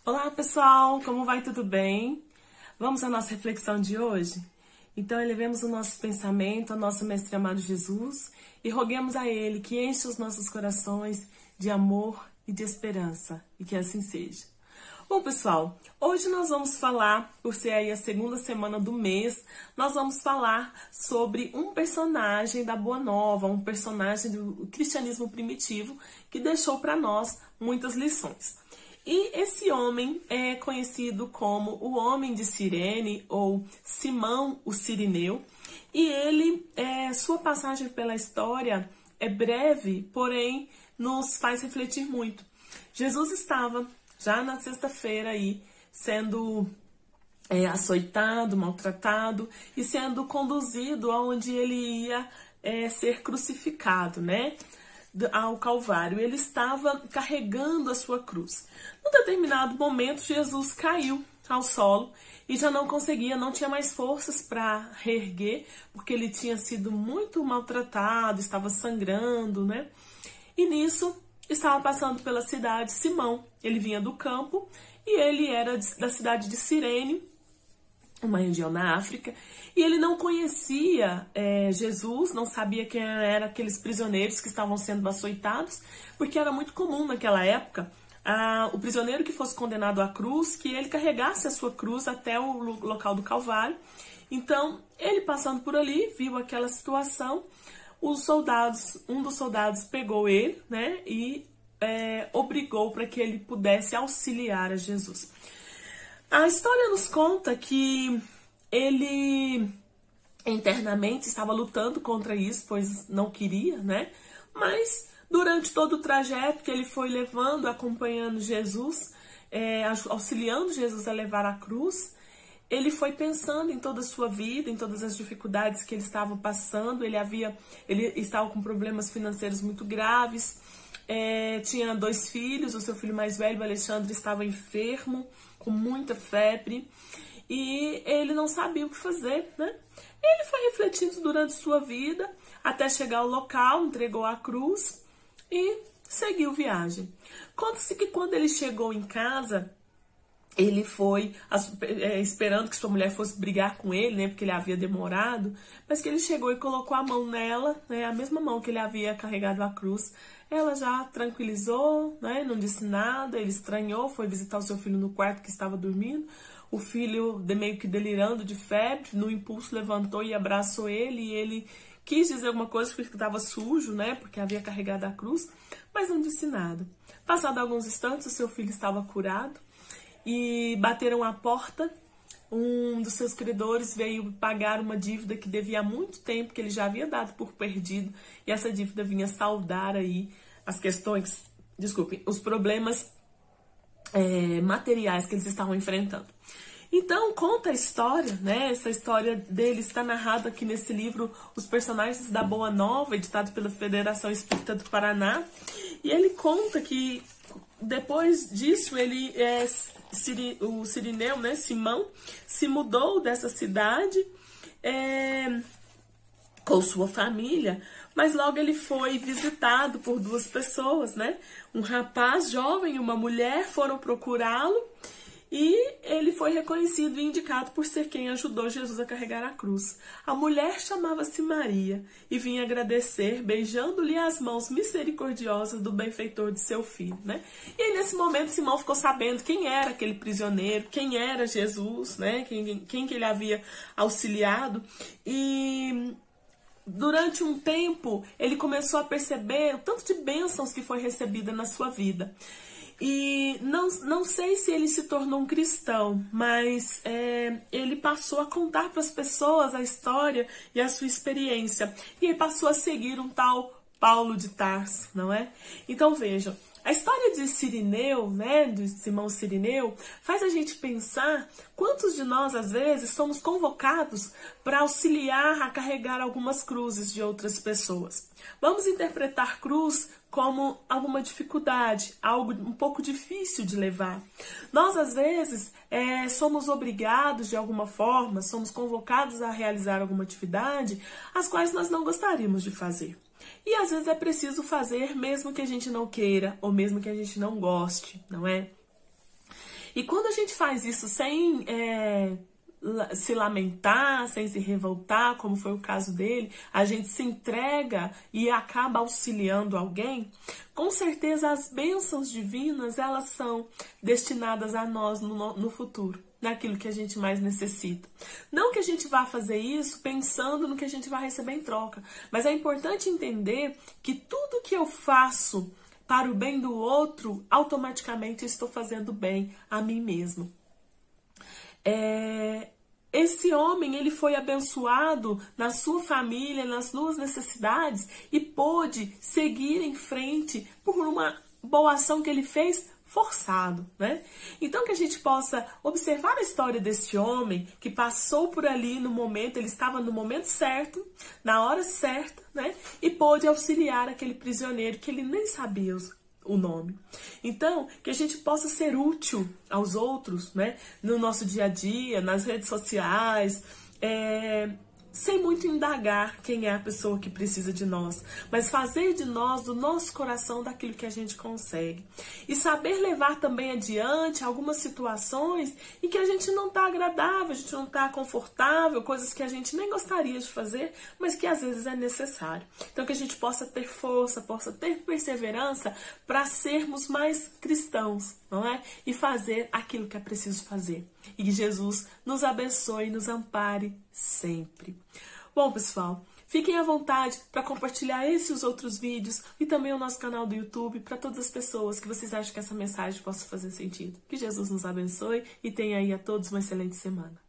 Olá pessoal, como vai? Tudo bem? Vamos à nossa reflexão de hoje? Então elevemos o nosso pensamento ao nosso Mestre amado Jesus e roguemos a Ele que enche os nossos corações de amor e de esperança, e que assim seja. Bom pessoal, hoje nós vamos falar, por ser aí a segunda semana do mês, nós vamos falar sobre um personagem da Boa Nova, um personagem do cristianismo primitivo que deixou para nós muitas lições. E esse homem é conhecido como o Homem de Cirene, ou Simão o Cirineu, e sua passagem pela história é breve, porém nos faz refletir muito. Jesus estava já na sexta-feira aí sendo açoitado, maltratado e sendo conduzido aonde ele ia ser crucificado, né? Ao Calvário. Ele estava carregando a sua cruz. Num determinado momento, Jesus caiu ao solo e já não conseguia, não tinha mais forças para reerguer, porque ele tinha sido muito maltratado, estava sangrando, né? E nisso estava passando pela cidade Simão. Ele vinha do campo e ele era da cidade de Cirene, uma região na África, e ele não conhecia Jesus, não sabia quem eram aqueles prisioneiros que estavam sendo açoitados, porque era muito comum naquela época o prisioneiro que fosse condenado à cruz, que ele carregasse a sua cruz até o local do Calvário. Então, ele passando por ali, viu aquela situação, um dos soldados pegou ele, né, e obrigou para que ele pudesse auxiliar a Jesus. A história nos conta que ele internamente estava lutando contra isso, pois não queria, né? Mas durante todo o trajeto que ele foi levando, acompanhando Jesus, auxiliando Jesus a levar a cruz, ele foi pensando em toda a sua vida, em todas as dificuldades que ele estava passando. Ele estava com problemas financeiros muito graves, tinha 2 filhos, o seu filho mais velho, o Alexandre, estava enfermo, com muita febre, e ele não sabia o que fazer, né? Ele foi refletindo durante sua vida, até chegar ao local, entregou a cruz e seguiu viagem. Conta-se que quando ele chegou em casa, ele foi esperando que sua mulher fosse brigar com ele, né, porque ele havia demorado, mas que ele chegou e colocou a mão nela, né, a mesma mão que ele havia carregado a cruz. Ela já tranquilizou, né, não disse nada, ele estranhou, foi visitar o seu filho no quarto que estava dormindo. O filho, meio que delirando de febre, no impulso levantou e abraçou ele, e ele quis dizer alguma coisa porque estava sujo, né, porque havia carregado a cruz, mas não disse nada. Passado alguns instantes, o seu filho estava curado, e bateram à porta. Um dos seus credores veio pagar uma dívida que devia há muito tempo, que ele já havia dado por perdido, e essa dívida vinha saldar aí os problemas materiais que eles estavam enfrentando. Então, conta a história, né? Essa história dele está narrada aqui nesse livro, Os Personagens da Boa Nova, editado pela Federação Espírita do Paraná, e ele conta que depois disso, o Cirineu, né, Simão, se mudou dessa cidade com sua família, mas logo ele foi visitado por 2 pessoas, né? Um rapaz jovem e uma mulher foram procurá-lo, e ele foi reconhecido e indicado por ser quem ajudou Jesus a carregar a cruz. A mulher chamava-se Maria e vinha agradecer, beijando-lhe as mãos misericordiosas do benfeitor de seu filho, né? E aí, nesse momento, Simão ficou sabendo quem era aquele prisioneiro, quem era Jesus, né? Quem que ele havia auxiliado. E durante um tempo, ele começou a perceber o tanto de bênçãos que foi recebida na sua vida. E não sei se ele se tornou um cristão, mas ele passou a contar para as pessoas a história e a sua experiência. E ele passou a seguir um tal Paulo de Tarso, não é? Então vejam, a história de Cirineu, né, de Simão Cirineu, faz a gente pensar quantos de nós, às vezes, somos convocados para auxiliar a carregar algumas cruzes de outras pessoas. Vamos interpretar cruz como alguma dificuldade, algo um pouco difícil de levar. Nós, às vezes, somos obrigados, de alguma forma, somos convocados a realizar alguma atividade, as quais nós não gostaríamos de fazer. E às vezes é preciso fazer mesmo que a gente não queira, ou mesmo que a gente não goste, não é? E quando a gente faz isso sem se lamentar, sem se revoltar, como foi o caso dele, a gente se entrega e acaba auxiliando alguém, com certeza as bênçãos divinas, elas são destinadas a nós no futuro, naquilo que a gente mais necessita. Não que a gente vá fazer isso pensando no que a gente vai receber em troca, mas é importante entender que tudo que eu faço para o bem do outro, automaticamente estou fazendo bem a mim mesmo. Esse homem, ele foi abençoado na sua família, nas suas necessidades e pôde seguir em frente por uma boa ação que ele fez forçado, né? Então que a gente possa observar a história desse homem que passou por ali no momento, ele estava no momento certo, na hora certa, né? E pôde auxiliar aquele prisioneiro que ele nem sabia o nome. Então, que a gente possa ser útil aos outros, né? No nosso dia a dia, nas redes sociais, sem muito indagar quem é a pessoa que precisa de nós, mas fazer de nós, do nosso coração, daquilo que a gente consegue. E saber levar também adiante algumas situações em que a gente não está agradável, a gente não está confortável, coisas que a gente nem gostaria de fazer, mas que às vezes é necessário. Então que a gente possa ter força, possa ter perseverança para sermos mais cristãos, não é? E fazer aquilo que é preciso fazer. E que Jesus nos abençoe e nos ampare sempre. Bom, pessoal, fiquem à vontade para compartilhar esse e os outros vídeos e também o nosso canal do YouTube para todas as pessoas que vocês acham que essa mensagem possa fazer sentido. Que Jesus nos abençoe e tenha aí a todos uma excelente semana.